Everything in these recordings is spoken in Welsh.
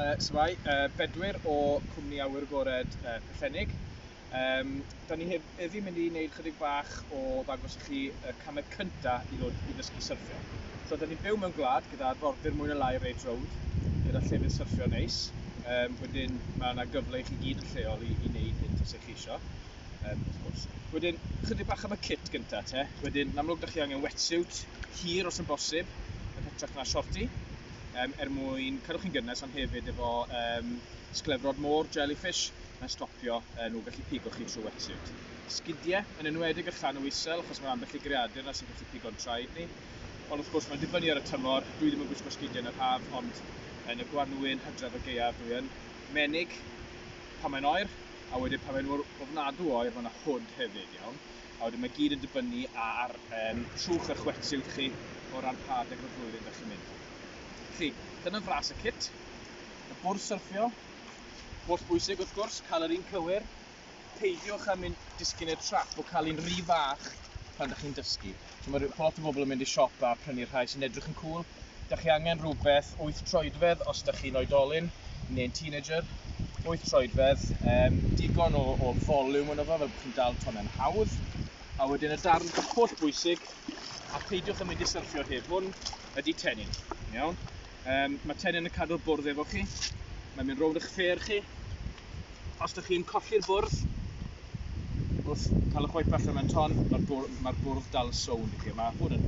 Mae Bedwyr o cwmni awyr agored Pellennig. Da ni heddi mynd i wneud chydig bach o ddangos i chi y camau cyntaf i ddod i ddysgu syrffio. So, da ni'n byw mewn gwlad gyda arfordir mwy na lai reid rownd gyda llefydd syrffio neis. Wedyn mae yna gyfle i chi gyd yn lleol i wneud hyn os ych chi isio. Wedyn, chydig bach am y kit gyntaf te. Wedyn, yn amlwg da chi angen wetsuit, hir os yn bosib, yn hytrach na shorti. Mwyn cadwch chi'n gynnes, ond hefyd efo sglefrod môr, jellyfish, na'n stopio nhw gallu pigo chi trwy wetsuit. Sgidiau, yn enwedig y llan o isel, achos mae'n ambell i greadur na sy'n gallu pigo'n traed ni. Ond wrth gwrs, mae'n dibynnu ar y tymor. Dwi ddim yn gwisgo sgidiau yn yr haf, ond yn y gwanwyn hydref y gaeaf dwi yn. Menig, pan mae'n oer, a wedyn pan mae'n ofnadw oer, mae'n hwd hefyd, iawn. A wedyn mae gyd yn dibynnu ar trwch eich wetsuit chi o ran pa adeg o'r flwyddyn ydych chi'n mynd. Felly, dyna fras y kit, y bwrdd syrffio, holl bwysig wrth gwrs, cael yr un cywir, peidiwch am mynd disgyn i'r trap o cael un rhy fach pan ydych chi'n dysgu. So, mae lot o bobl yn mynd i siop a prynu'r rhai sy'n edrych yn cool. Dych chi angen rhywbeth 8 troedfedd os ydych chi'n oedolyn neu'n teenager. 8 troedfedd, digon o volume yn efo, fel bod chi'n dal tonne'n hawdd. A wedyn y darn holl bwysig, a peidiwch am mynd i syrffio heb hwn, ydy tenyn. Iawn? Mae tenyn yn cadw'r bwrdd efo chi. Mae'n mynd rownd eich ffêr chi. Os ydych chi'n colli'r bwrdd, wrth cael y chwaip allan mewn ton, mae'r bwrdd dal sown i chi. Mae hwn yn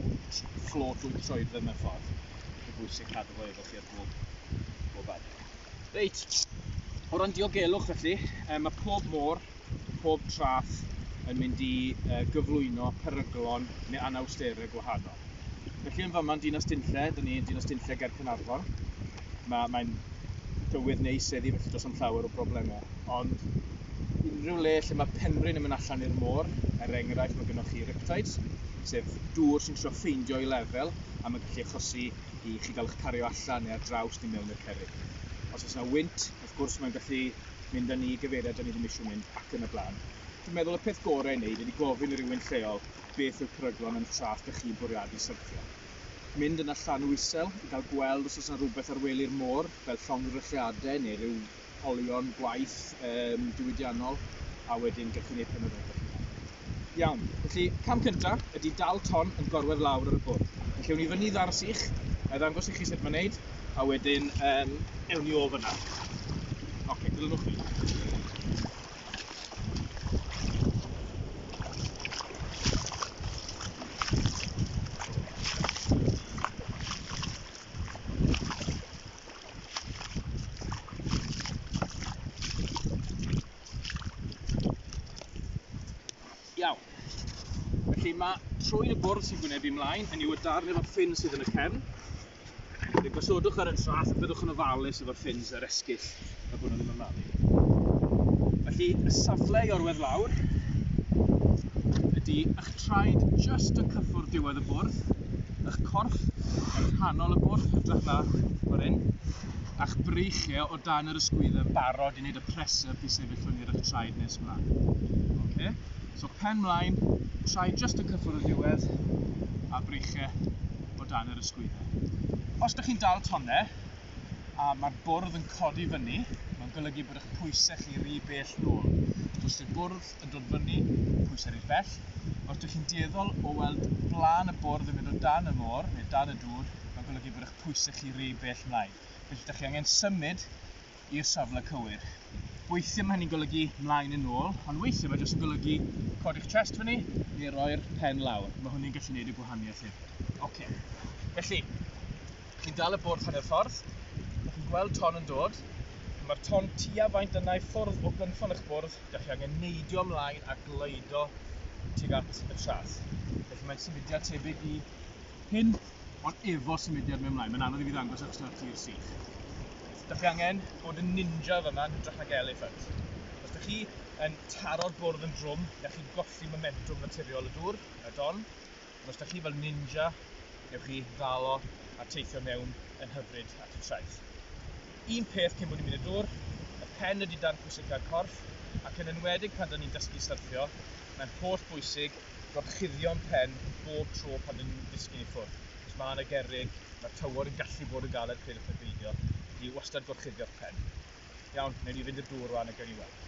fflot 8 troedfedd mewn ffordd. Mae'n bwysig cadw fo efo chi ar bob adeg. Reit, o ran ddiogelwch felly, mae pob môr, pob traff yn mynd i gyflwyno peryglon neu anawsterau gwahanol. Felly yn fama'n Dinas Dinlle, dyn ni'n Dinas Dinlle ger Caernarfon. Mae'n dywydd neis eddi, felly does am llawer o broblemau. Ond unrhyw le lle mae penrhyn yn mynd allan i'r môr, enghraifft mae gennych chi riptides, sef dŵr sy'n trio ffeindio i lefel, a mae'n gallu achosi i chi gael eich cario allan neu ar draws neu mewn i'r cerrig. Os oes yna wynt, wrth gwrs mae'n gallu mynd â ni i gyfeiriad a ni ddim eisiau mynd ac yn y blaen. Dwi'n meddwl y peth gorau i wneud ydy gofyn i rywun lleol beth yw'r peryglon yn traff ych chi'n bwriadu syrffio. Mynd yn allan o isel i gael gweld os oes yna rhywbeth ar wely'r môr, fel llongrychiadau neu ryw olion gwaith diwydiannol, a wedyn gallwch chi wneud penodol. Iawn, felly cam cyntaf ydy dal ton yn gorwedd lawr ar y bwrdd. Felly ewn ni fyny ddar sych, a ddangos i chi sut mae'n wneud, a wedyn ewn ni o fyna. Oce, dilynwch fi. Iawn. Felly mae trwy'r bwrdd sy'n gwneud i ymlaen, yn yw y darn efo'r ffyn sydd yn y cefn. Felly gosodwch ar y trath a byddwch yn ofalus efo'r ffins a'r esgyll a bod nhw ddim yn malu. Felly y safle i orwedd lawr ydy eich traed just yn cyffwrdd diwedd y bwrdd, eich corff yn rhannol y bwrdd, hydrach na o'r un, a'ch breichiau o dan yr ysgwyddau yn barod i wneud y presur i sefyll fyny ar eich traed nes ymlaen. Okay? So pen mlaen, traed just yn cyffwrdd y diwedd, a breichiau o dan yr ysgwyddau. Os ydych chi'n dal tonnau, a mae'r bwrdd yn codi fyny, mae'n golygu bod eich pwysau chi rhy bell nôl. Os ydych bwrdd yn dod fyny, pwysau rhy bell. Os ydych chi'n dueddol o weld blaen y bwrdd yn mynd o dan y môr, neu dan y dŵr, mae'n golygu bod eich pwysau chi rhy bell mlaen. Felly ydych chi angen symud i'r safle cywir. Weithiau mae hynny'n golygu mlaen yn ôl, ond weithiau mae jyst yn golygu codi'ch chest fyny, neu roi'r pen lawr. Mae hwnny'n gallu gwneud y gwahaniaeth hefyd. Oce. Felly, chi'n dal y bwrdd hanner ffordd, chi'n gweld ton yn dod, mae'r ton tua faint yna i ffwrdd o gynffon eich bwrdd, ydych chi angen neidio ymlaen a gleido tuag at y trath. Felly mae'n symudiad tebyg i hyn, ond efo symudiad mewn ymlaen. Mae'n anodd i fi ddangos eich start i'r sych. Ydych chi angen bod yn ninja fyma yn hytrach nag elephant. Os ydych chi yn taro'r bwrdd yn drwm, ydych chi'n golli momentum naturiol y dŵr, y don. Ond os ydych chi fel ninja, ewch chi ddalo a teithio mewn yn hyfryd at y traeth. Un peth cyn bod ni'n mynd i'r dŵr, y pen ydy dan pwysig cael corff, ac yn enwedig pan dyn ni'n dysgu syrffio, mae'n holl bwysig gorchuddio'n pen bob tro pan dyn ni'n disgyn i ffwrdd. Os mae yna gerrig, mae'r tywod yn gallu bod yn galed pryd y petheidio, wedi wastad gorchuddio'r pen. Iawn, newn ni fynd i'r dŵr rwan a gawn ni weld.